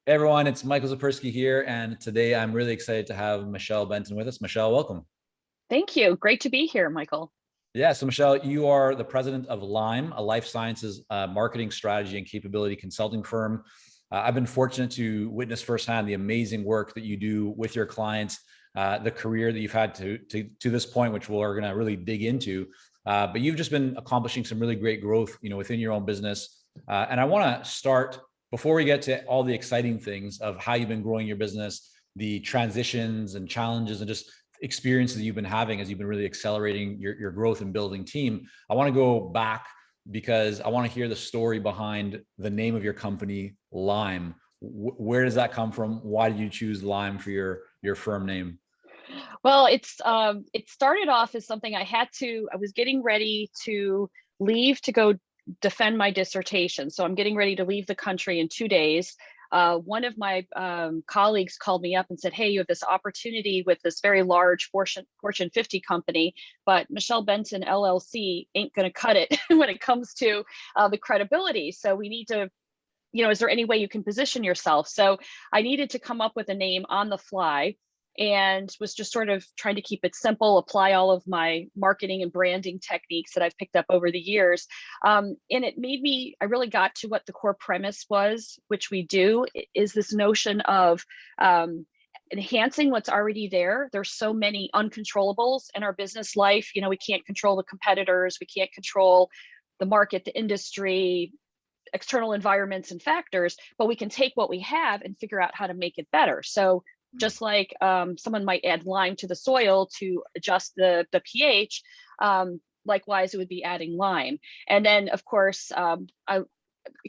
Hey everyone, it's Michael Zapersky here, and today I'm really excited to have Michele Benton with us. Michele, welcome. Thank you. Great to be here, Michael. Yeah, so Michele, you are the president of Lime, a life sciences marketing strategy and capability consulting firm. I've been fortunate to witness firsthand the amazing work that you do with your clients, the career that you've had to this point, which we're going to really dig into. But you've just been accomplishing some really great growth, within your own business. And I want to start before we get to all the exciting things of how you've been growing your business, the transitions and challenges, and just experiences that you've been having as you've been really accelerating your growth and building team. I want to go back because I want to hear the story behind the name of your company, Lime. Where does that come from? Why did you choose Lime for your firm name? Well, it started off as something I was getting ready to leave to go defend my dissertation. So I'm getting ready to leave the country in 2 days. One of my colleagues called me up and said, "Hey, you have this opportunity with this very large Fortune 50 company, but Michele Benton LLC ain't going to cut it when it comes to the credibility. So we need to, is there any way you can position yourself?" So I needed to come up with a name on the fly and was just sort of trying to keep it simple, apply all of my marketing and branding techniques that I've picked up over the years. And I really got to what the core premise was, which we do, is this notion of enhancing what's already there. There's so many uncontrollables in our business life. We can't control the competitors, we can't control the market, the industry, external environments and factors, but we can take what we have and figure out how to make it better. So just like someone might add lime to the soil to adjust the pH, likewise, it would be adding lime. And then, of course,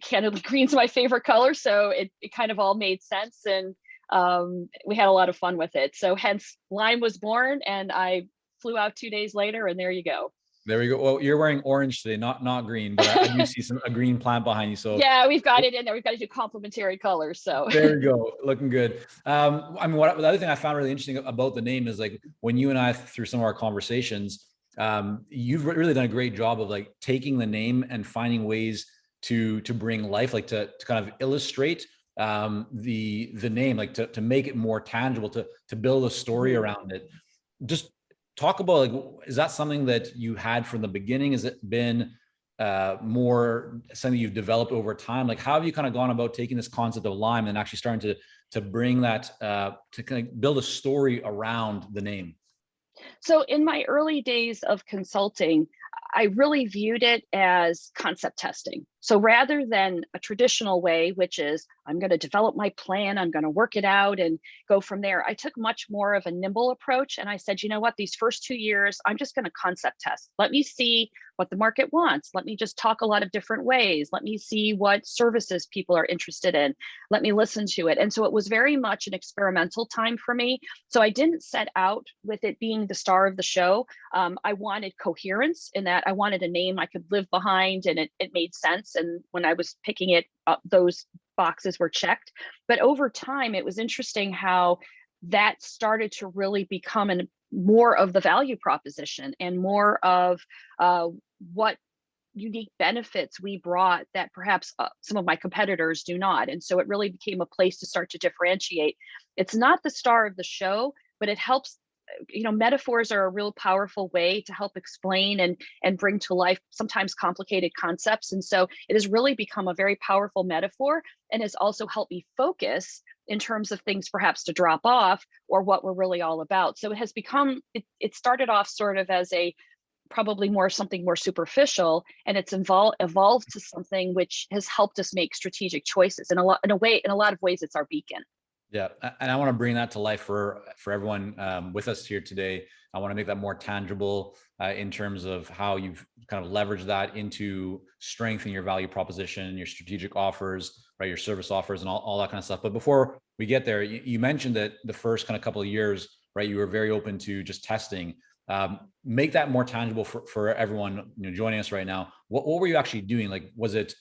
candidly, green's my favorite color, so it kind of all made sense, and we had a lot of fun with it. So hence, lime was born, and I flew out 2 days later, and there you go. There we go. Well, you're wearing orange today, not green, but I do see a green plant behind you. So Yeah, we've got it in there. We've got to do complementary colors. So there we go, looking good. I mean, the other thing I found really interesting about the name is like when you and I, through some of our conversations, you've really done a great job of like taking the name and finding ways to bring life, like to kind of illustrate the name, like to make it more tangible, to build a story around it. Just talk about, like, is that something that you had from the beginning? Has it been more something you've developed over time? Like, how have you kind of gone about taking this concept of lime and actually starting to bring that to kind of build a story around the name? So in my early days of consulting, I really viewed it as concept testing. So rather than a traditional way, which is I'm going to develop my plan, I'm going to work it out and go from there, I took much more of a nimble approach. And I said, you know what, these first 2 years, I'm just going to concept test. Let me see what the market wants. Let me just talk a lot of different ways. Let me see what services people are interested in. Let me listen to it. And so it was very much an experimental time for me. So I didn't set out with it being the star of the show. I wanted coherence in that I wanted a name I could live behind, and it made sense. And when I was picking it up, those boxes were checked. But over time, it was interesting how that started to really become more of the value proposition and more of what unique benefits we brought that perhaps some of my competitors do not. And so it really became a place to start to differentiate. It's not the star of the show, but it helps. Metaphors are a real powerful way to help explain and bring to life sometimes complicated concepts. And so it has really become a very powerful metaphor, and has also helped me focus in terms of things perhaps to drop off or what we're really all about. So it has become, it started off sort of as a probably something more superficial, and it's evolved to something which has helped us make strategic choices. In a lot of ways, it's our beacon. Yeah, and I want to bring that to life for everyone with us here today. I want to make that more tangible in terms of how you've kind of leveraged that into strengthening your value proposition, your strategic offers, right, your service offers, and all that kind of stuff. But before we get there, you mentioned that the first kind of couple of years, right, you were very open to just testing. Make that more tangible for everyone joining us right now. What were you actually doing? Like, was it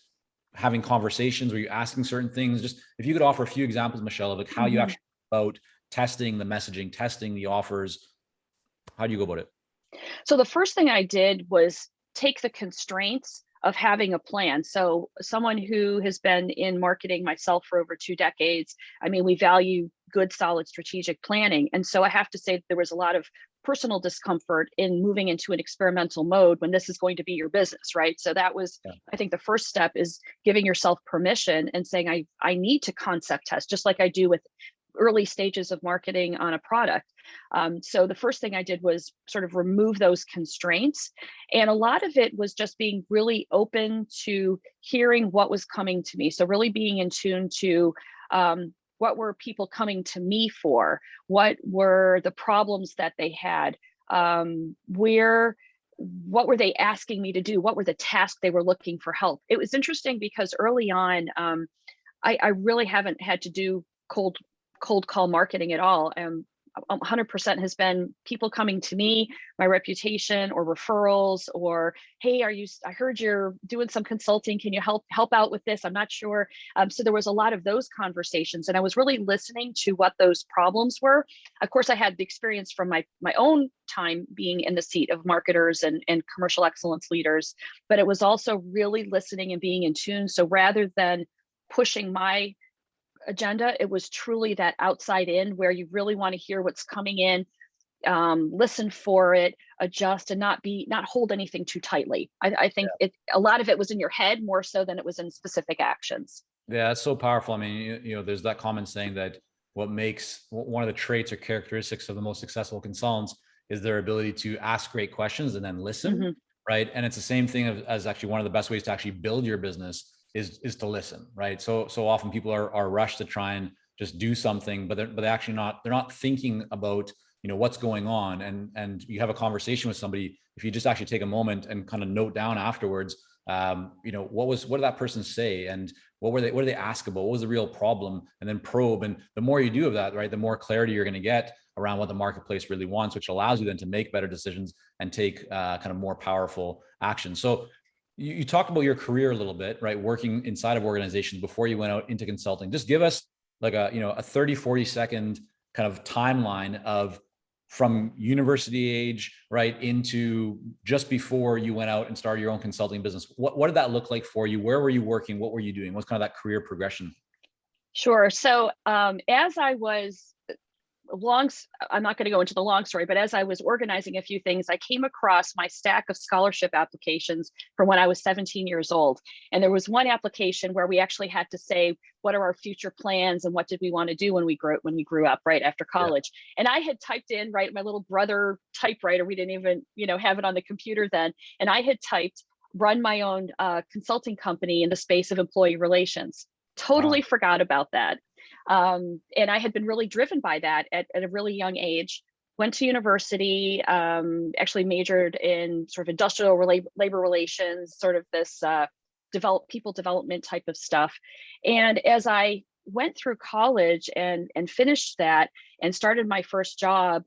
having conversations? Were you asking certain things? Just if you could offer a few examples, Michele, of like how you actually about testing the messaging, testing the offers. How do you go about it? So the first thing I did was take the constraints of having a plan. So someone who has been in marketing myself for over 2 decades, I mean, we value good, solid strategic planning. And so I have to say there was a lot of personal discomfort in moving into an experimental mode when this is going to be your business, right? So that was, Yeah. I think the first step is giving yourself permission and saying, I need to concept test, just like I do with early stages of marketing on a product. So the first thing I did was sort of remove those constraints. And a lot of it was just being really open to hearing what was coming to me. So really being in tune to what were people coming to me for? What were the problems that they had? What were they asking me to do? What were the tasks they were looking for help? It was interesting because early on, I really haven't had to do cold call marketing at all. 100% has been people coming to me, my reputation or referrals, or, hey, I heard you're doing some consulting. Can you help out with this? I'm not sure. So there was a lot of those conversations, and I was really listening to what those problems were. Of course, I had the experience from my own time being in the seat of marketers and commercial excellence leaders, but it was also really listening and being in tune. So rather than pushing my agenda, it was truly that outside in, where you really want to hear what's coming in, listen for it, adjust, and not hold anything too tightly. I think a lot of it was in your head more so than it was in specific actions. Yeah, it's so powerful. I mean, there's that common saying that what makes one of the traits or characteristics of the most successful consultants is their ability to ask great questions and then listen, Mm-hmm. right? And it's the same thing as actually one of the best ways to actually build your business is to listen, right? So often people are rushed to try and just do something, but they're actually they're not thinking about what's going on. And you have a conversation with somebody, if you just actually take a moment and kind of note down afterwards, what did that person say, and what did they ask about, what was the real problem, and then probe. And the more you do of that, right, the more clarity you're going to get around what the marketplace really wants, which allows you then to make better decisions and take kind of more powerful action. So you talked about your career a little bit, right? Working inside of organizations before you went out into consulting. Just give us like a 30, 40 second kind of timeline of from university age, right, into just before you went out and started your own consulting business. What did that look like for you? Where were you working? What were you doing? What's kind of that career progression? Sure. So as I was I'm not going to go into the long story, but as I was organizing a few things, I came across my stack of scholarship applications from when I was 17 years old. And there was one application where we actually had to say, what are our future plans and what did we want to do when we grew up, right after college? Yeah. And I had typed in, right, my little brother typewriter. We didn't even, have it on the computer then. And I had typed, run my own consulting company in the space of employee relations. Totally forgot about that. And I had been really driven by that at a really young age. Went to university, actually majored in sort of industrial labor relations, sort of this people development type of stuff. And as I went through college and finished that and started my first job,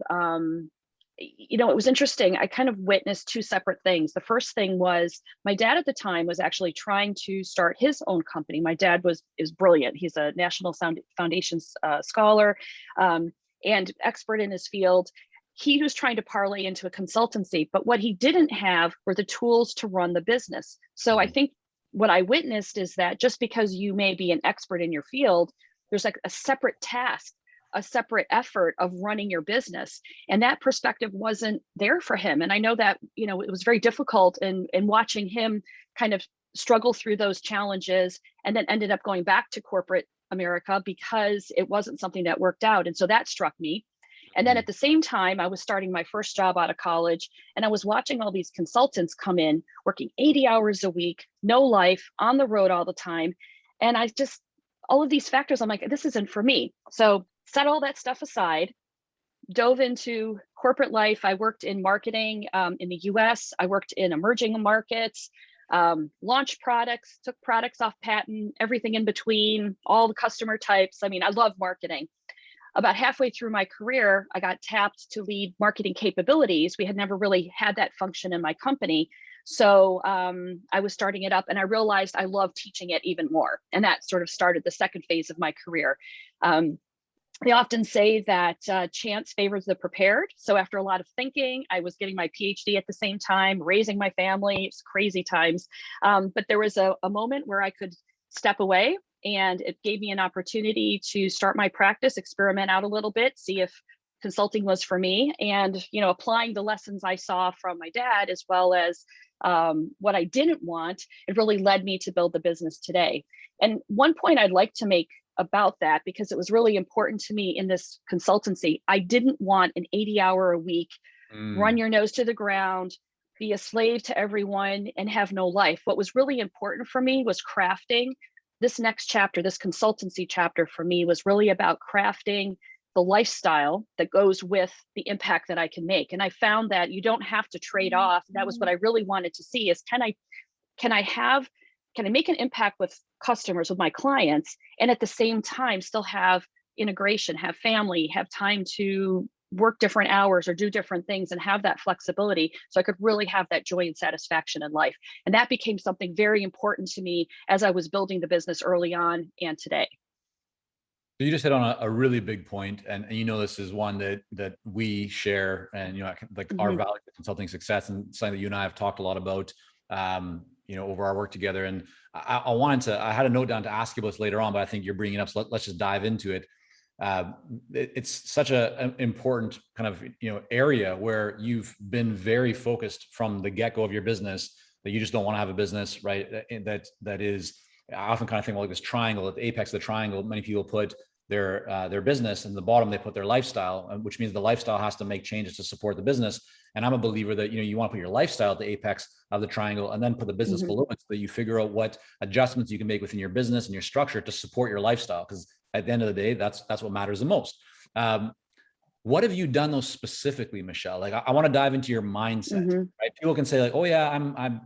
it was interesting. I kind of witnessed two separate things. The first thing was my dad at the time was actually trying to start his own company. My dad is brilliant. He's a National Foundation scholar and expert in his field. He was trying to parlay into a consultancy, but what he didn't have were the tools to run the business. So I think what I witnessed is that just because you may be an expert in your field, there's like a separate task, a separate effort of running your business. And that perspective wasn't there for him. And I know that, it was very difficult in watching him kind of struggle through those challenges and then ended up going back to corporate America because it wasn't something that worked out. And so that struck me. And then at the same time, I was starting my first job out of college and I was watching all these consultants come in working 80 hours a week, no life, on the road all the time. And all of these factors, I'm like, this isn't for me. So set all that stuff aside, dove into corporate life. I worked in marketing in the US. I worked in emerging markets, launched products, took products off patent, everything in between, all the customer types. I mean, I love marketing. About halfway through my career, I got tapped to lead marketing capabilities. We had never really had that function in my company. So I was starting it up and I realized I loved teaching it even more. And that sort of started the second phase of my career. they often say that chance favors the prepared. So after a lot of thinking, I was getting my PhD at the same time, raising my family. It's crazy times. But there was a moment where I could step away, and it gave me an opportunity to start my practice, experiment out a little bit, see if consulting was for me. And, applying the lessons I saw from my dad, as well as what I didn't want, it really led me to build the business today. And one point I'd like to make about that, because it was really important to me in this consultancy, I didn't want an 80-hour a week, run your nose to the ground, be a slave to everyone, and have no life. What was really important for me was crafting this next chapter. This consultancy chapter for me was really about crafting the lifestyle that goes with the impact that I can make. And I found that you don't have to trade off. That was what I really wanted to see, is can I make an impact with customers, with my clients, and at the same time still have integration, have family, have time to work different hours or do different things, and have that flexibility, so I could really have that joy and satisfaction in life. And that became something very important to me as I was building the business early on and today. So you just hit on a really big point, and this is one that we share, and like our value of consulting success, and something that you and I have talked a lot about, over our work together. And I had a note down to ask you about this later on, but I think you're bringing it up, so let's just dive into it. It's such an important kind of area where you've been very focused from the get-go of your business, that you just don't want to have a business, right? That is, I often kind of think like this triangle. At the apex of the triangle, many people put their business, and the bottom they put their lifestyle, which means the lifestyle has to make changes to support the business. And I'm a believer that you want to put your lifestyle at the apex of the triangle, and then put the business below it, so that you figure out what adjustments you can make within your business and your structure to support your lifestyle. Because at the end of the day, that's what matters the most. What have you done though specifically, Michele? Like, I want to dive into your mindset. Right? People can say like, oh yeah,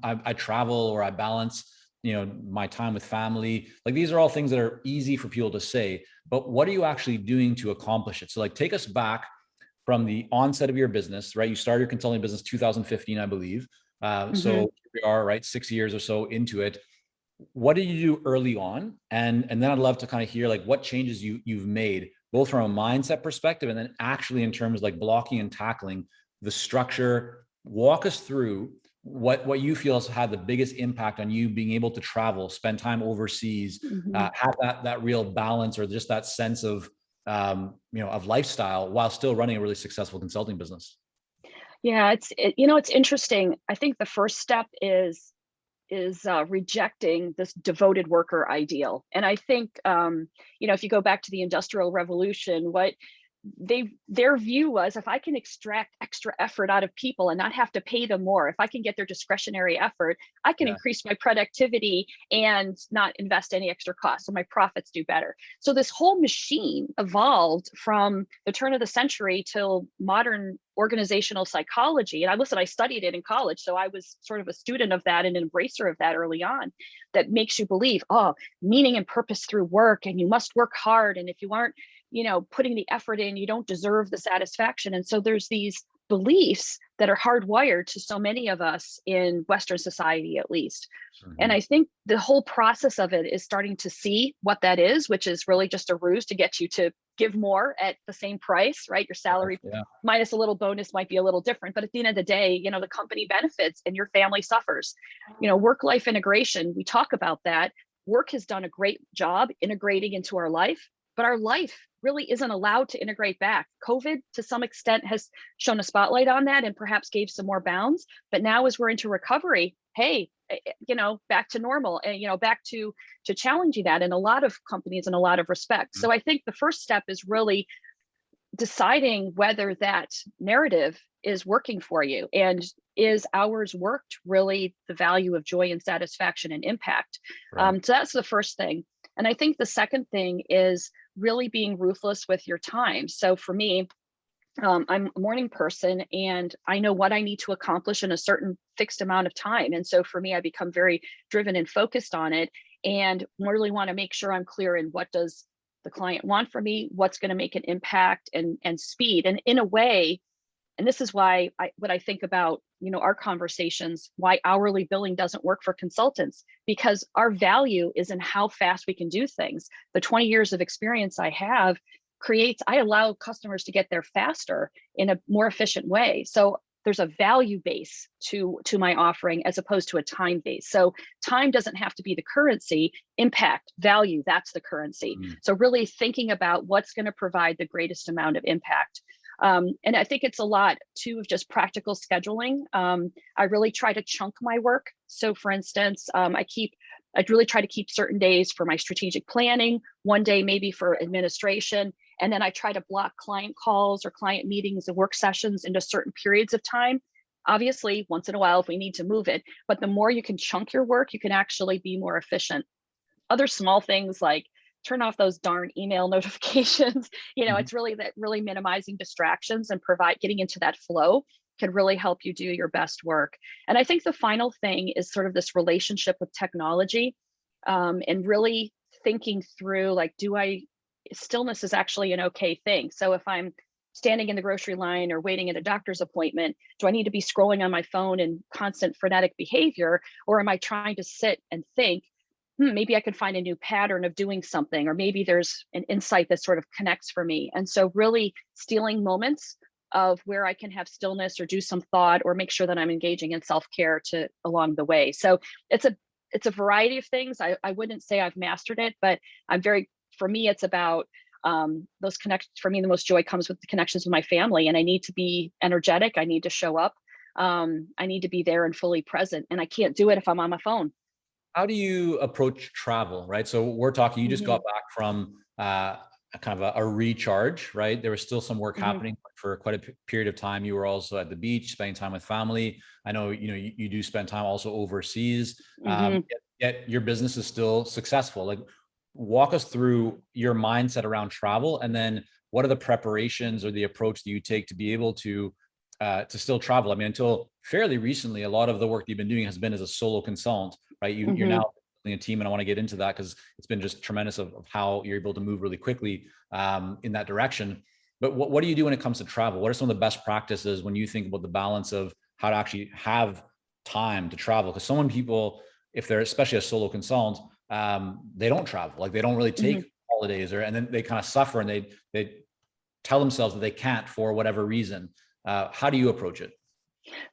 I travel, or I balance my time with family. Like, these are all things that are easy for people to say, but what are you actually doing to accomplish it? So like, take us back from the onset of your business, right? You started your consulting business 2015, I believe. So here we are, right? 6 years or so into it. What did you do early on? And then I'd love to kind of hear like what changes you've made, both from a mindset perspective, and then actually in terms of like blocking and tackling the structure. Walk us through what you feel has had the biggest impact on you being able to travel, spend time overseas, have that real balance, or just that sense of of lifestyle, while still running a really successful consulting business. Yeah, it's interesting. I think the first step is rejecting this devoted worker ideal. And I think if you go back to the Industrial Revolution, what their view was, if I can extract extra effort out of people and not have to pay them more, if I can get their discretionary effort, I can increase my productivity and not invest any extra cost, so my profits do better. So this whole machine evolved from the turn of the century till modern organizational psychology. And I studied it in college, so I was sort of a student of that and an embracer of that early on. That makes you believe, meaning and purpose through work, and you must work hard, and if you aren't putting the effort in, you don't deserve the satisfaction. And so there's these beliefs that are hardwired to so many of us in Western society, at least. And I think the whole process of it is starting to see what that is, which is really just a ruse to get you to give more at the same price, right? Your salary minus a little bonus might be a little different, but at the end of the day, the company benefits and your family suffers. Work-life integration, we talk about that. Work has done a great job integrating into our life, but our life really isn't allowed to integrate back. COVID, to some extent, has shone a spotlight on that and perhaps gave some more bounds. But now, as we're into recovery, hey, back to normal, and back to challenging that in a lot of companies in a lot of respects. So I think the first step is really deciding whether that narrative is working for you, and is hours worked really the value of joy and satisfaction and impact. So that's the first thing. And I think the second thing is really being ruthless with your time. So for me, I'm a morning person, and I know what I need to accomplish in a certain fixed amount of time. And so for me, I become very driven and focused on it, and really want to make sure I'm clear in what does the client want from me, what's going to make an impact, and speed. And in a way, and this is why what I think about, our conversations, why hourly billing doesn't work for consultants, because our value is in how fast we can do things. The 20 years of experience I have, I allow customers to get there faster in a more efficient way. So there's a value base to my offering as opposed to a time base. So time doesn't have to be the currency. Impact, value, that's the currency. So really thinking about what's going to provide the greatest amount of impact. And I think it's a lot too of just practical scheduling. I really try to chunk my work. So for instance, I really try to keep certain days for my strategic planning, one day maybe for administration, and then I try to block client calls or client meetings and work sessions into certain periods of time. Obviously, once in a while, if we need to move it, but the more you can chunk your work, you can actually be more efficient. Other small things like turn off those darn email notifications. It's really minimizing distractions and getting into that flow can really help you do your best work. And I think the final thing is sort of this relationship with technology, and really thinking through, like, stillness is actually an okay thing. So if I'm standing in the grocery line or waiting at a doctor's appointment, do I need to be scrolling on my phone in constant frenetic behavior? Or am I trying to sit and think, maybe I could find a new pattern of doing something, or maybe there's an insight that sort of connects for me. And so really stealing moments of where I can have stillness or do some thought or make sure that I'm engaging in self-care along the way. So it's a variety of things. I wouldn't say I've mastered it, but for me, it's about those connections. For me, the most joy comes with the connections with my family, and I need to be energetic. I need to show up. I need to be there and fully present, and I can't do it if I'm on my phone. How do you approach travel, right? So we're talking, you just got back from a kind of a recharge, right? There was still some work happening for quite a period of time. You were also at the beach, spending time with family. I know, you do spend time also overseas, yet your business is still successful. Like, walk us through your mindset around travel, and then what are the preparations or the approach that you take to be able to still travel? I mean, until fairly recently, a lot of the work that you've been doing has been as a solo consultant, right? You're now building a team, and I want to get into that because it's been just tremendous of how you're able to move really quickly in that direction. But what do you do when it comes to travel? What are some of the best practices when you think about the balance of how to actually have time to travel? Because people, if they're especially a solo consultant, they don't travel. Like, they don't really take holidays, and then they kind of suffer, and they tell themselves that they can't for whatever reason. How do you approach it?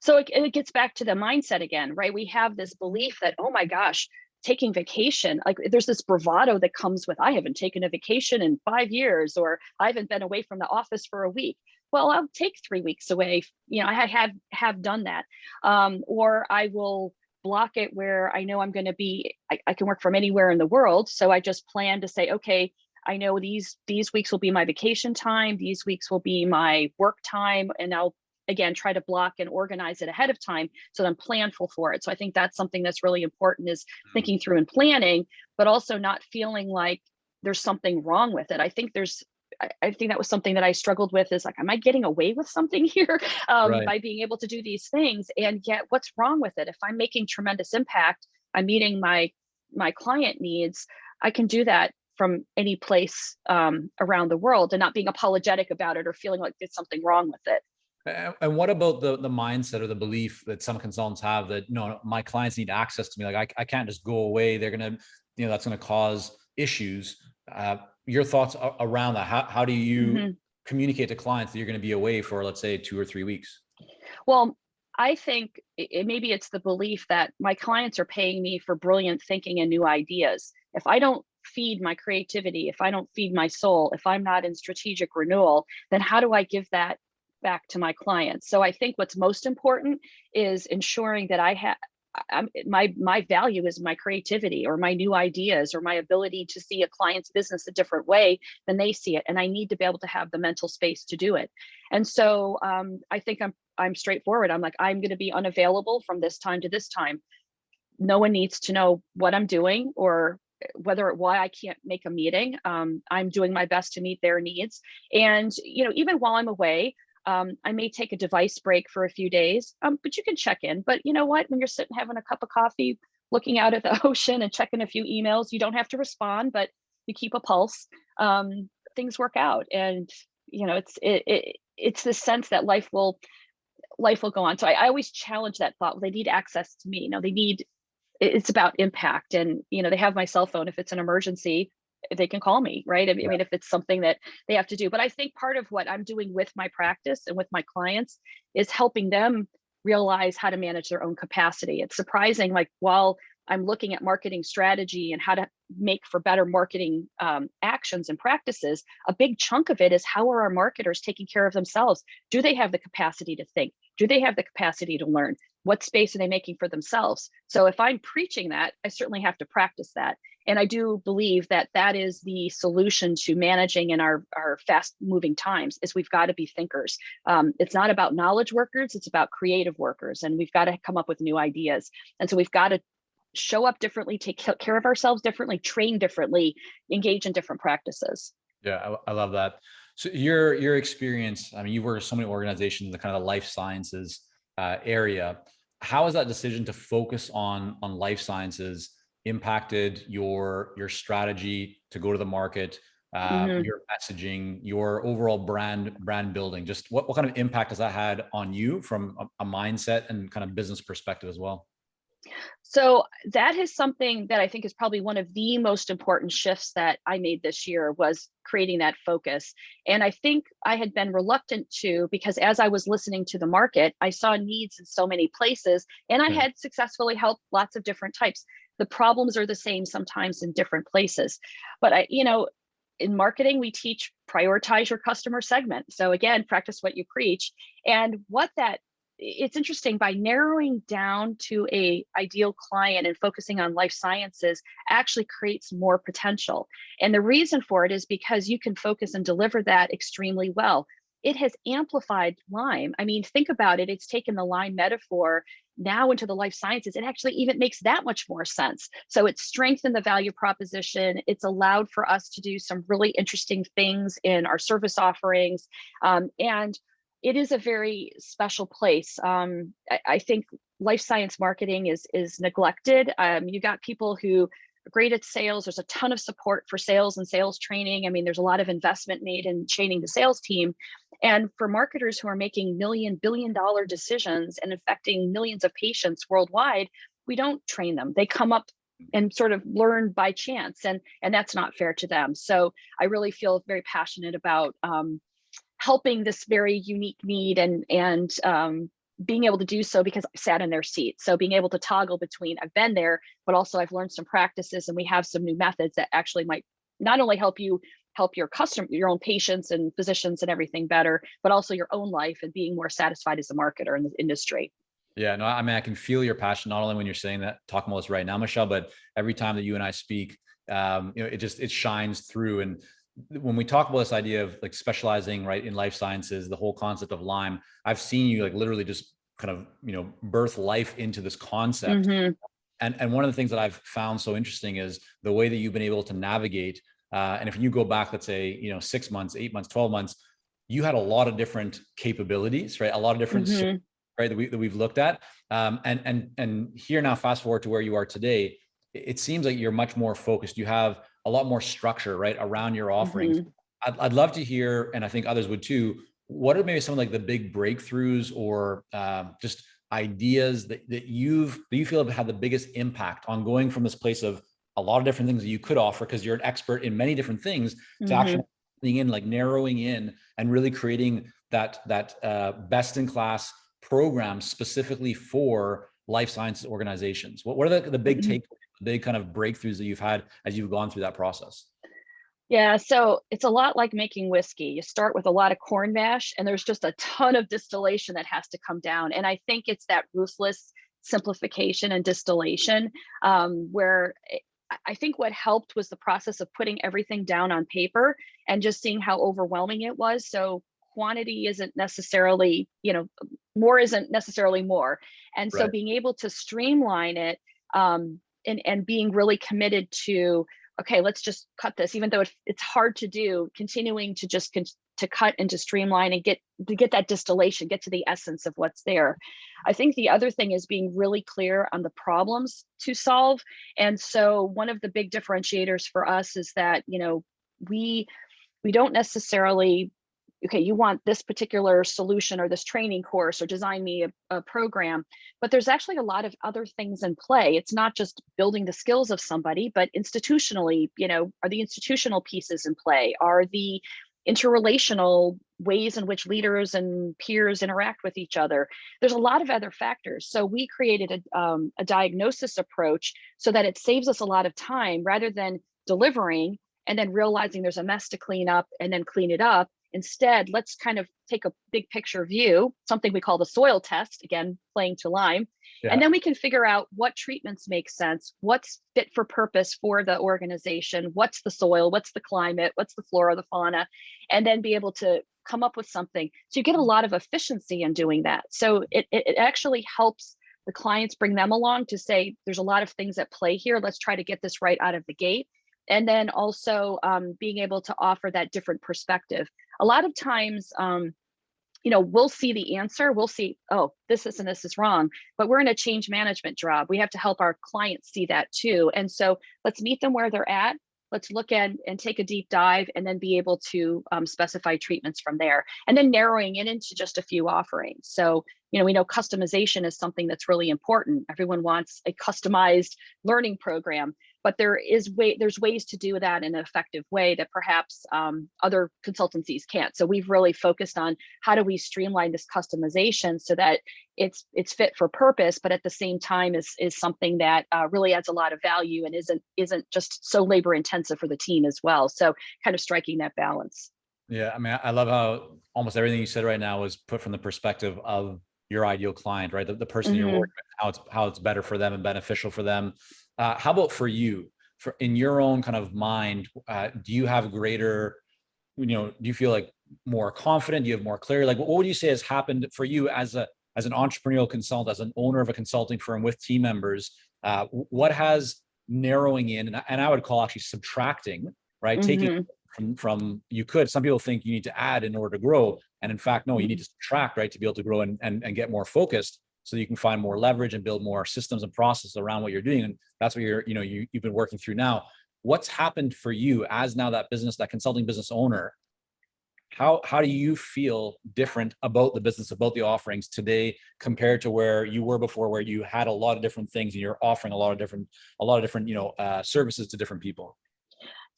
So it gets back to the mindset again, right? We have this belief that, oh my gosh, taking vacation, like, there's this bravado that comes with, I haven't taken a vacation in 5 years, or I haven't been away from the office for a week. Well, I'll take 3 weeks away. I have done that. Or I will block it where I know I'm going to be, I can work from anywhere in the world. So I just plan to say, okay, I know these weeks will be my vacation time. These weeks will be my work time. And I'll, again, try to block and organize it ahead of time so that I'm planful for it. So I think that's something that's really important, is thinking through and planning, but also not feeling like there's something wrong with it. I think that was something that I struggled with, is like, am I getting away with something here by being able to do these things? And yet, what's wrong with it? If I'm making tremendous impact, I'm meeting my client needs, I can do that from any place around the world, and not being apologetic about it or feeling like there's something wrong with it. And what about the mindset or the belief that some consultants have that, no, my clients need access to me. Like, I can't just go away. They're going to, that's going to cause issues. Your thoughts around that? How do you communicate to clients that you're going to be away for, let's say, 2 or 3 weeks? Well, I think maybe it's the belief that my clients are paying me for brilliant thinking and new ideas. If I don't feed my creativity, if I don't feed my soul, if I'm not in strategic renewal, then how do I give that back to my clients? So I think what's most important is ensuring that my value is my creativity, or my new ideas, or my ability to see a client's business a different way than they see it, and I need to be able to have the mental space to do it. And so I think I'm straightforward. I'm like, I'm going to be unavailable from this time to this time. No one needs to know what I'm doing or why I can't make a meeting. I'm doing my best to meet their needs. And even while I'm away, I may take a device break for a few days, but you can check in. But you know what? When you're sitting having a cup of coffee, looking out at the ocean and checking a few emails, you don't have to respond, but you keep a pulse. Things work out, and it's this sense that life will go on. So I always challenge that thought. Well, they need access to me. It's about impact, and they have my cell phone if it's an emergency. they can call me, right? I mean, if it's something that they have to do. But I think part of what I'm doing with my practice and with my clients is helping them realize how to manage their own capacity. It's surprising, like while I'm looking at marketing strategy and how to make for better marketing actions and practices, a big chunk of it is how are our marketers taking care of themselves? Do they have the capacity to think? Do they have the capacity to learn? What space are they making for themselves? So if I'm preaching that, I certainly have to practice that. And I do believe that that is the solution to managing in our fast moving times is we've got to be thinkers. It's not about knowledge workers, it's about creative workers. And we've got to come up with new ideas. And so we've got to show up differently, take care of ourselves differently, train differently, engage in different practices. Yeah, I love that. So your experience, I mean, you've worked with so many organizations in the kind of life sciences area. How has that decision to focus on life sciences impacted your strategy to go to the market, your messaging, your overall brand building? Just what kind of impact has that had on you from a mindset and kind of business perspective as well? So that is something that I think is probably one of the most important shifts that I made this year was creating that focus. And I think I had been reluctant to, because as I was listening to the market, I saw needs in so many places and I Yeah. had successfully helped lots of different types. The problems are the same sometimes in different places. But in marketing, we teach prioritize your customer segment. So again, practice what you preach. And it's interesting, by narrowing down to a ideal client and focusing on life sciences actually creates more potential. And the reason for it is because you can focus and deliver that extremely well. It has amplified Lyme. I mean, think about it. It's taken the Lyme metaphor now into the life sciences. It actually even makes that much more sense. So it's strengthened the value proposition. It's allowed for us to do some really interesting things in our service offerings. And it is a very special place. I think life science marketing is neglected. You got people who are great at sales. There's a ton of support for sales and sales training. I mean, there's a lot of investment made in training the sales team. And for marketers who are making billion-dollar decisions and affecting millions of patients worldwide, we don't train them. They come up and sort of learn by chance, and that's not fair to them. So I really feel very passionate about helping this very unique need and being able to do so because I sat in their seat. So being able to toggle between I've been there, but also I've learned some practices and we have some new methods that actually might not only help your customer, your own patients and physicians and everything better, but also your own life and being more satisfied as a marketer in the industry. Yeah, no, I mean, I can feel your passion, not only when you're saying that, talking about this right now, Michelle, but every time that you and I speak, it shines through. And when we talk about this idea of like specializing right in life sciences, the whole concept of Lyme, I've seen you like literally just kind of, birth life into this concept. And one of the things that I've found so interesting is the way that you've been able to navigate. And if you go back, let's say, 6 months, 8 months, 12 months, you had a lot of different capabilities, right? A lot of different, right, that we've looked at. And here now, fast forward to where you are today, it seems like you're much more focused. You have a lot more structure, right, around your offerings. I'd love to hear, and I think others would too, what are maybe some of like the big breakthroughs or just ideas that you feel have had the biggest impact on going from this place of a lot of different things that you could offer because you're an expert in many different things to actually narrowing in and really creating that best in class program specifically for life sciences organizations? What are the big takeaways, the big kind of breakthroughs that you've had as you've gone through that process? Yeah, so it's a lot like making whiskey. You start with a lot of corn mash, and there's just a ton of distillation that has to come down. And I think it's that ruthless simplification and distillation where I think what helped was the process of putting everything down on paper and just seeing how overwhelming it was. So quantity isn't necessarily, more isn't necessarily more. And so Right. being able to streamline it and being really committed to, okay, let's just cut this, even though it's hard to do, continuing to just to cut and to streamline and get that distillation, get to the essence of what's there. I think the other thing is being really clear on the problems to solve. And so one of the big differentiators for us is that, we don't necessarily okay, you want this particular solution or this training course, or design me a program. But there's actually a lot of other things in play. It's not just building the skills of somebody, but institutionally, are the institutional pieces in play? Are the interrelational ways in which leaders and peers interact with each other? There's a lot of other factors. So we created a diagnosis approach so that it saves us a lot of time rather than delivering and then realizing there's a mess to clean up and then clean it up. Instead, let's kind of take a big picture view, something we call the soil test, again, playing to Lyme. Yeah. And then we can figure out what treatments make sense, what's fit for purpose for the organization, what's the soil, what's the climate, what's the flora, the fauna, and then be able to come up with something. So you get a lot of efficiency in doing that. So it actually helps the clients, bring them along to say, there's a lot of things at play here. Let's try to get this right out of the gate. And then also being able to offer that different perspective. A lot of times, we'll see the answer. We'll see, oh, this and this is wrong, but we're in a change management job. We have to help our clients see that too. And so let's meet them where they're at. Let's look at and take a deep dive and then be able to specify treatments from there, and then narrowing it into just a few offerings. So, we know customization is something that's really important. Everyone wants a customized learning program, but there's ways to do that in an effective way that perhaps other consultancies can't. So we've really focused on how do we streamline this customization so that it's fit for purpose, but at the same time is something that really adds a lot of value and isn't just so labor intensive for the team as well. So kind of striking that balance. Yeah, I mean, I love how almost everything you said right now was put from the perspective of your ideal client, right? The person you're working with, how it's better for them and beneficial for them. How about for you? For in your own kind of mind, do you have greater, do you feel like more confident? Do you have more clarity? Like, what would you say has happened for you as an entrepreneurial consultant, as an owner of a consulting firm with team members? What has narrowing in, and I would call actually subtracting, right? Taking from some people think you need to add in order to grow. And in fact, no, you need to subtract, right? To be able to grow and get more focused so you can find more leverage and build more systems and processes around what you're doing. And that's what you've been working through now. What's happened for you as now that consulting business owner? How do you feel different about the business, about the offerings today compared to where you were before, where you had a lot of different things and you're offering a lot of different services to different people?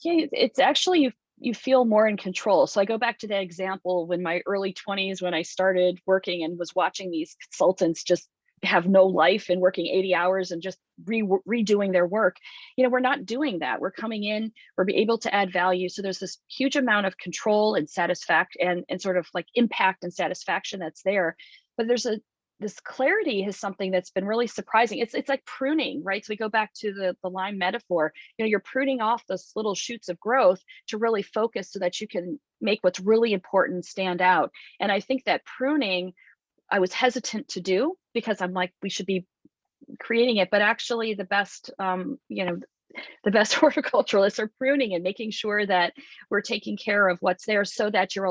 Yeah, it's actually you feel more in control. So I go back to that example when my early 20s, when I started working and was watching these consultants just have no life and working 80 hours and just redoing their work. We're not doing that. We're coming in, we're able to add value. So there's this huge amount of control and satisfaction and sort of like impact and satisfaction that's there. But this clarity is something that's been really surprising. It's like pruning, right? So we go back to the Lyme metaphor. You're pruning off those little shoots of growth to really focus so that you can make what's really important stand out. And I think that pruning, I was hesitant to do because I'm like, we should be creating it, but actually the best, the best horticulturalists are pruning and making sure that we're taking care of what's there so that you're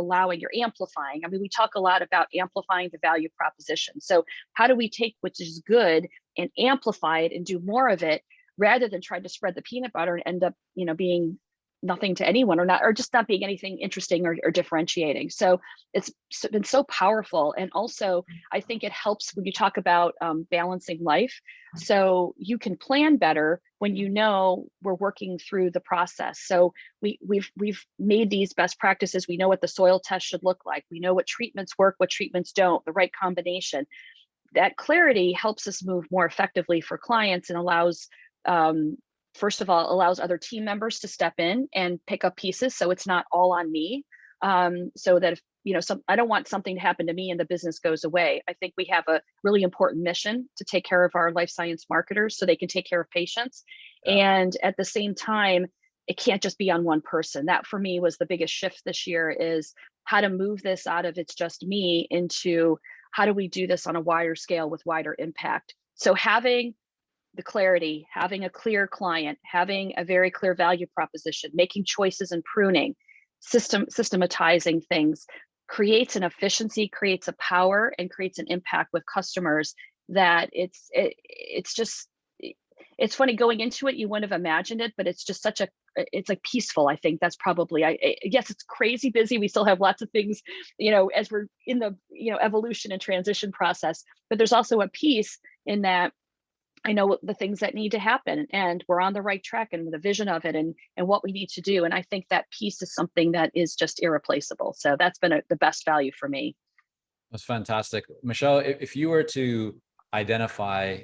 amplifying. I mean, we talk a lot about amplifying the value proposition. So how do we take which is good and amplify it and do more of it rather than try to spread the peanut butter and end up, being nothing to anyone or just not being anything interesting or differentiating. So it's been so powerful. And also I think it helps when you talk about balancing life. So you can plan better when we're working through the process. So we've made these best practices. We know what the soil test should look like. We know what treatments work, what treatments don't, the right combination. That clarity helps us move more effectively for clients and allows first of all, allows other team members to step in and pick up pieces. So it's not all on me. So that if, I don't want something to happen to me and the business goes away. I think we have a really important mission to take care of our life science marketers so they can take care of patients. Yeah. And at the same time, it can't just be on one person. That for me was the biggest shift this year, is how to move this out of it's just me into how do we do this on a wider scale with wider impact. So having the clarity, having a clear client, having a very clear value proposition, making choices and pruning, systematizing things creates an efficiency, creates a power, and creates an impact with customers that it's just it's funny going into it, you wouldn't have imagined it, but it's just such a, it's like peaceful. I think that's probably, yes, it's crazy busy. We still have lots of things, as we're in the, evolution and transition process, but there's also a peace in that I know the things that need to happen and we're on the right track and the vision of it and what we need to do. And I think that piece is something that is just irreplaceable. So that's been the best value for me. That's fantastic. Michelle, if you were to identify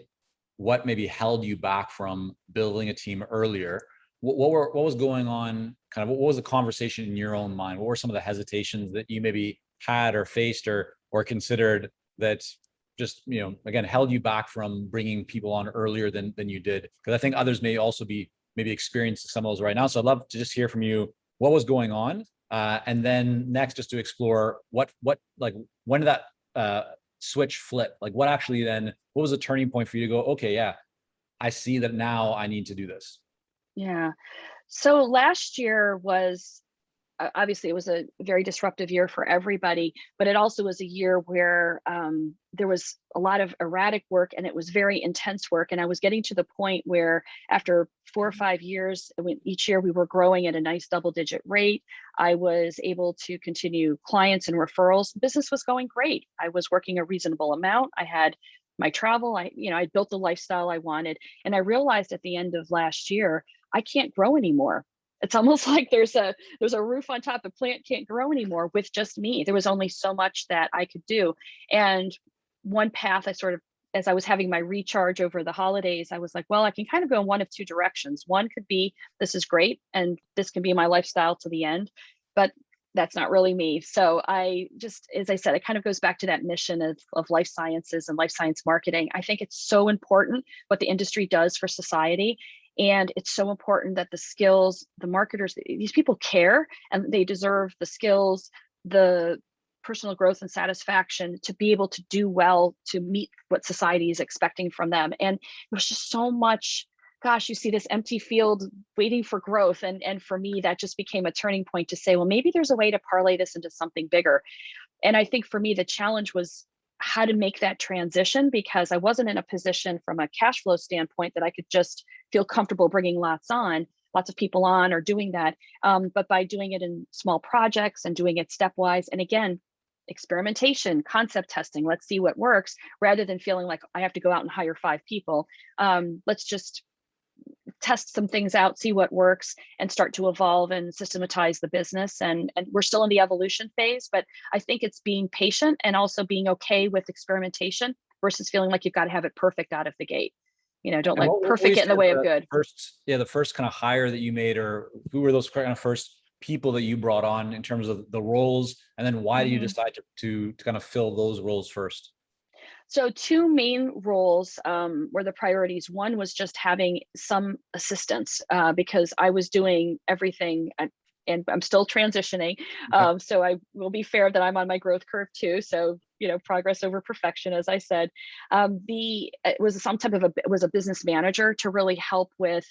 what maybe held you back from building a team earlier, what was going on? Kind of what was the conversation in your own mind? What were some of the hesitations that you maybe had or faced or considered that just, again, held you back from bringing people on earlier than you did? Because I think others may also be maybe experiencing some of those right now. So I'd love to just hear from you what was going on. And then next, just to explore what like, when did that switch flip? Like what was the turning point for you to go, okay, yeah, I see that now I need to do this? Yeah. So last year was obviously it was a very disruptive year for everybody, but it also was a year where there was a lot of erratic work and it was very intense work. And I was getting to the point where after 4 or 5 years, each year we were growing at a nice double-digit rate. I was able to continue clients and referrals. Business was going great. I was working a reasonable amount. I had my travel. I built the lifestyle I wanted. And I realized at the end of last year, I can't grow anymore. It's almost like there's a roof on top. The plant can't grow anymore with just me. There was only so much that I could do. And one path as I was having my recharge over the holidays, I was like, well, I can kind of go in one of two directions. One could be, this is great, and this can be my lifestyle to the end, but that's not really me. So I just, as I said, it kind of goes back to that mission of life sciences and life science marketing. I think it's so important what the industry does for society. And it's so important that the skills, the marketers, these people care and they deserve the skills, the personal growth and satisfaction to be able to do well, to meet what society is expecting from them. And there's just so much, gosh, you see this empty field waiting for growth. And for me, that just became a turning point to say, well, maybe there's a way to parlay this into something bigger. And I think for me, the challenge was how to make that transition, because I wasn't in a position from a cash flow standpoint that I could just feel comfortable bringing lots of people on or doing that. But by doing it in small projects and doing it stepwise, and again, experimentation, concept testing, let's see what works, rather than feeling like I have to go out and hire 5 people. Let's just test some things out, see what works, and start to evolve and systematize the business. And we're still in the evolution phase, but I think it's being patient and also being okay with experimentation versus feeling like you've got to have it perfect out of the gate. Don't And let what would perfect you get in say the way of the good. the first kind of hire that you made, or who were those kind of first people that you brought on in terms of the roles, and then why do you decide to kind of fill those roles first? So 2 main roles were the priorities. One was just having some assistance because I was doing everything and I'm still transitioning. Okay. So I will be fair that I'm on my growth curve too. So, progress over perfection, as I said. It was it was a business manager to really help with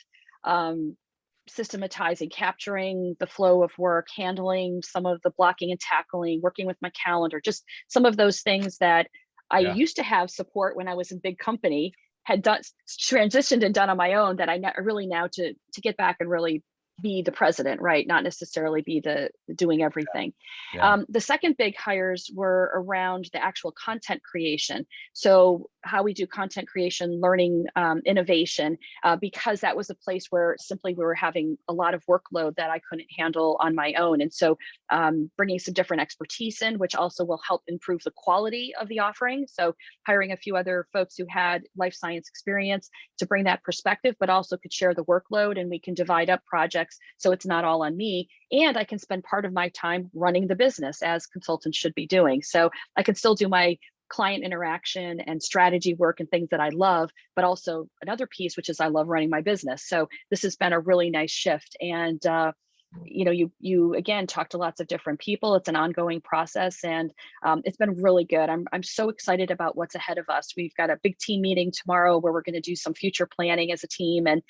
systematizing, capturing the flow of work, handling some of the blocking and tackling, working with my calendar, just some of those things that I Yeah. used to have support when I was in big company, had done transitioned and done on my own, that I really now to get back and really be the president, right? Not necessarily be the doing everything. Yeah. The second big hires were around the actual content creation. So how we do content creation, learning, innovation, because that was a place where simply we were having a lot of workload that I couldn't handle on my own. And so bringing some different expertise in, which also will help improve the quality of the offering. So hiring a few other folks who had life science experience to bring that perspective, but also could share the workload, and we can divide up projects so it's not all on me. And I can spend part of my time running the business as consultants should be doing. So I can still do my client interaction and strategy work and things that I love, but also another piece, which is I love running my business. So this has been a really nice shift. And you again talk to lots of different people. It's an ongoing process, and it's been really good. I'm so excited about what's ahead of us. We've got a big team meeting tomorrow where we're going to do some future planning as a team and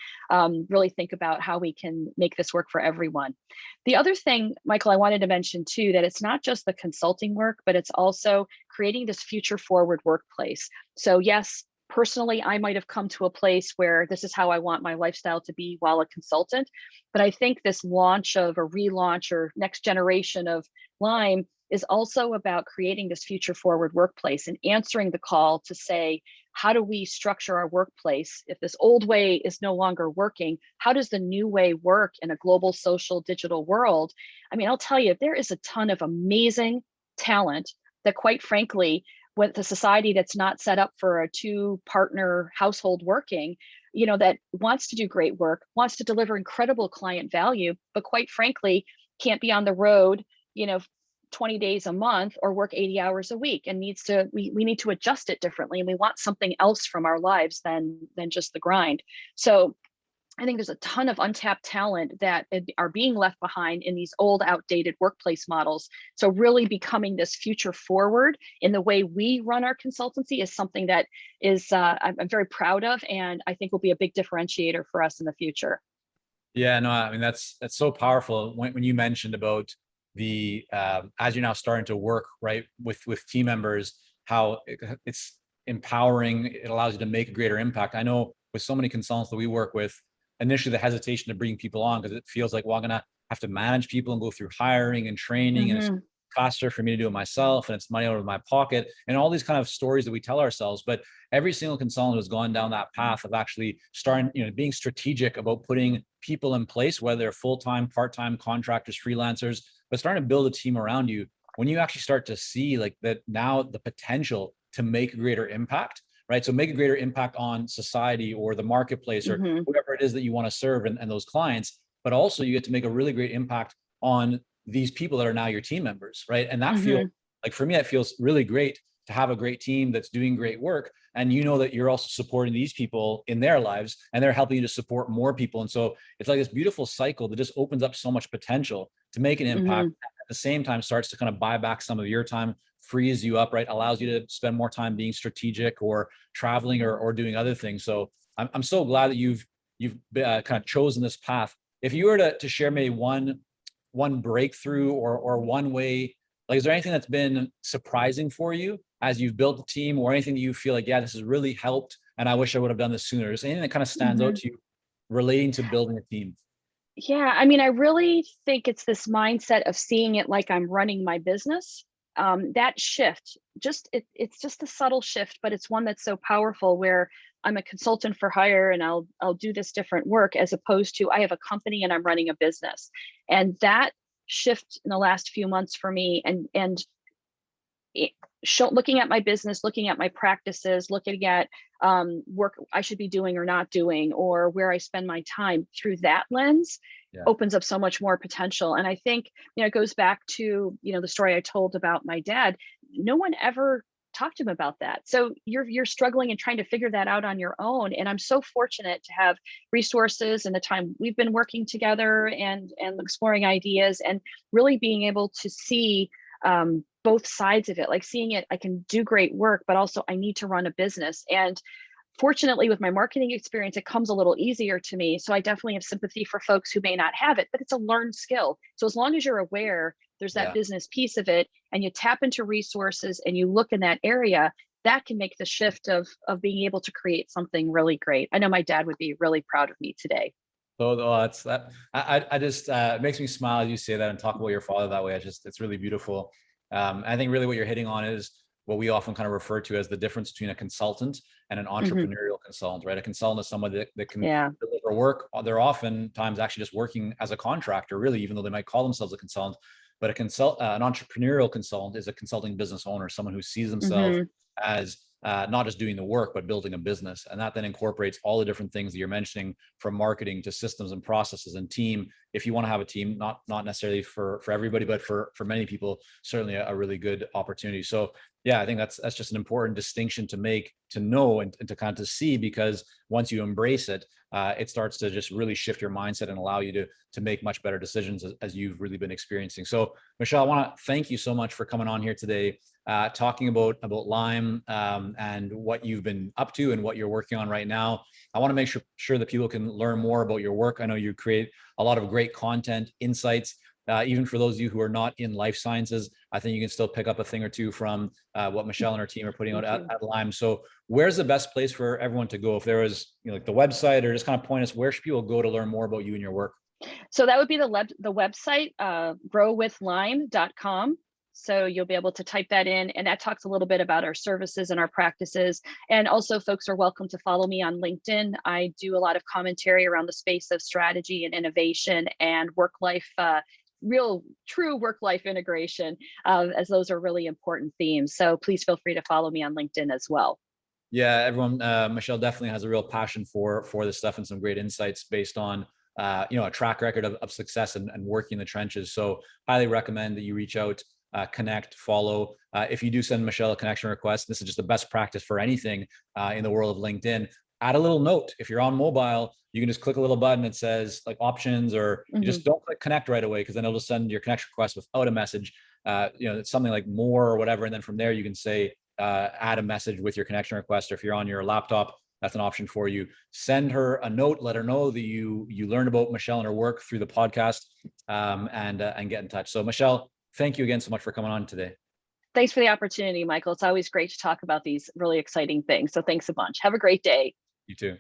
really think about how we can make this work for everyone. The other thing, Michael, I wanted to mention too, that it's not just the consulting work, but it's also creating this future forward workplace. So yes, personally, I might have come to a place where this is how I want my lifestyle to be while a consultant. But I think this launch of a relaunch or next generation of Lyme is also about creating this future forward workplace and answering the call to say, how do we structure our workplace? If this old way is no longer working, how does the new way work in a global, social, digital world? I mean, I'll tell you, there is a ton of amazing talent that, quite frankly, with a society that's not set up for a two partner household working, that wants to do great work, wants to deliver incredible client value, but quite frankly, can't be on the road, 20 days a month or work 80 hours a week, and we need to adjust it differently. And we want something else from our lives than just the grind. So I think there's a ton of untapped talent that are being left behind in these old, outdated workplace models. So really becoming this future forward in the way we run our consultancy is something that is I'm very proud of, and I think will be a big differentiator for us in the future. Yeah, no, I mean, that's so powerful when you mentioned about the as you're now starting to work right with team members, how it's empowering. It allows you to make a greater impact. I know with so many consultants that we work with, initially the hesitation to bring people on because it feels like, well, I'm gonna have to manage people and go through hiring and training, and it's Mm-hmm. faster for me to do it myself, and it's money out of my pocket, and all these kind of stories that we tell ourselves. But every single consultant who's gone down that path of actually starting, being strategic about putting people in place, whether they're full-time, part-time, contractors, freelancers, but starting to build a team around you, when you actually start to see like that now the potential to make a greater impact, right? So make a greater impact on society or the marketplace or Mm-hmm. whoever it is that you want to serve and those clients, but also you get to make a really great impact on these people that are now your team members, right? And that feels Mm-hmm. like, for me, it feels really great to have a great team that's doing great work. And that you're also supporting these people in their lives and they're helping you to support more people. And so it's like this beautiful cycle that just opens up so much potential to make an impact. Mm-hmm. At the same time, starts to kind of buy back some of your time, frees you up, right? Allows you to spend more time being strategic or traveling or doing other things. So I'm so glad that you've kind of chosen this path. If you were to share maybe one breakthrough or one way, like, is there anything that's been surprising for you as you've built a team, or anything that you feel like, yeah, this has really helped and I wish I would have done this sooner? Is anything that kind of stands Mm-hmm. out to you relating to building a team? Yeah, I mean, I really think it's this mindset of seeing it like I'm running my business. That shift, it's just a subtle shift, but it's one that's so powerful where I'm a consultant for hire and I'll do this different work as opposed to I have a company and I'm running a business. And that shift in the last few months for me, and looking at my business, looking at my practices, looking at work I should be doing or not doing, or where I spend my time through that lens Yeah. opens up so much more potential. And I think, it goes back to, the story I told about my dad. No one ever talked to him about that. So you're struggling and trying to figure that out on your own. And I'm so fortunate to have resources and the time we've been working together and exploring ideas and really being able to see both sides of it, like seeing it, I can do great work, but also I need to run a business. And fortunately, with my marketing experience, it comes a little easier to me. So I definitely have sympathy for folks who may not have it, but it's a learned skill. So as long as you're aware there's that Yeah. business piece of it and you tap into resources and you look in that area, that can make the shift of being able to create something really great. I know my dad would be really proud of me today. So it's that I just it makes me smile as you say that and talk about your father that way. It's really beautiful. I think really what you're hitting on is what we often kind of refer to as the difference between a consultant and an Hmm. entrepreneurial consultant, right? A consultant is someone that can Yeah. deliver work. They're oftentimes actually just working as a contractor, really, even though they might call themselves a consultant. But an entrepreneurial consultant is a consulting business owner, someone who sees themselves Hmm. as not just doing the work, but building a business. And that then incorporates all the different things that you're mentioning, from marketing to systems and processes and team. If you want to have a team, not necessarily for everybody, but for many people, certainly a really good opportunity. So yeah, I think that's just an important distinction to make, to know, and to kind of see, because once you embrace it, it starts to just really shift your mindset and allow you to make much better decisions as you've really been experiencing. So Michele, I want to thank you so much for coming on here today, talking about Lyme, and what you've been up to and what you're working on right now. I want to make sure that people can learn more about your work. I know you create a lot of great content, insights. even for those of you who are not in life sciences, I think you can still pick up a thing or two from what Michele and her team are putting out at Lime. So where's the best place for everyone to go? If there was, like the website, or just kind of point us, where should people go to learn more about you and your work? So that would be the website, growwithlime.com. So you'll be able to type that in, and that talks a little bit about our services and our practices. And also, folks are welcome to follow me on LinkedIn. I do a lot of commentary around the space of strategy and innovation and work-life, real true work-life integration, as those are really important themes. So please feel free to follow me on LinkedIn as well. Yeah, everyone, Michele definitely has a real passion for this stuff, and some great insights based on a track record of success and working in the trenches. So highly recommend that you reach out, connect, follow. If you do send Michele a connection request, this is just the best practice for anything in the world of LinkedIn. Add a little note. If you're on mobile, you can just click a little button that says like options, or you just don't click connect right away, because then it'll just send your connection request without a message. It's something like more or whatever, and then from there you can say add a message with your connection request. Or if you're on your laptop, that's an option for you. Send her a note, let her know that you learned about Michele and her work through the podcast, and get in touch. So Michele, thank you again so much for coming on today. Thanks for the opportunity, Michael. It's always great to talk about these really exciting things. So thanks a bunch. Have a great day. You too.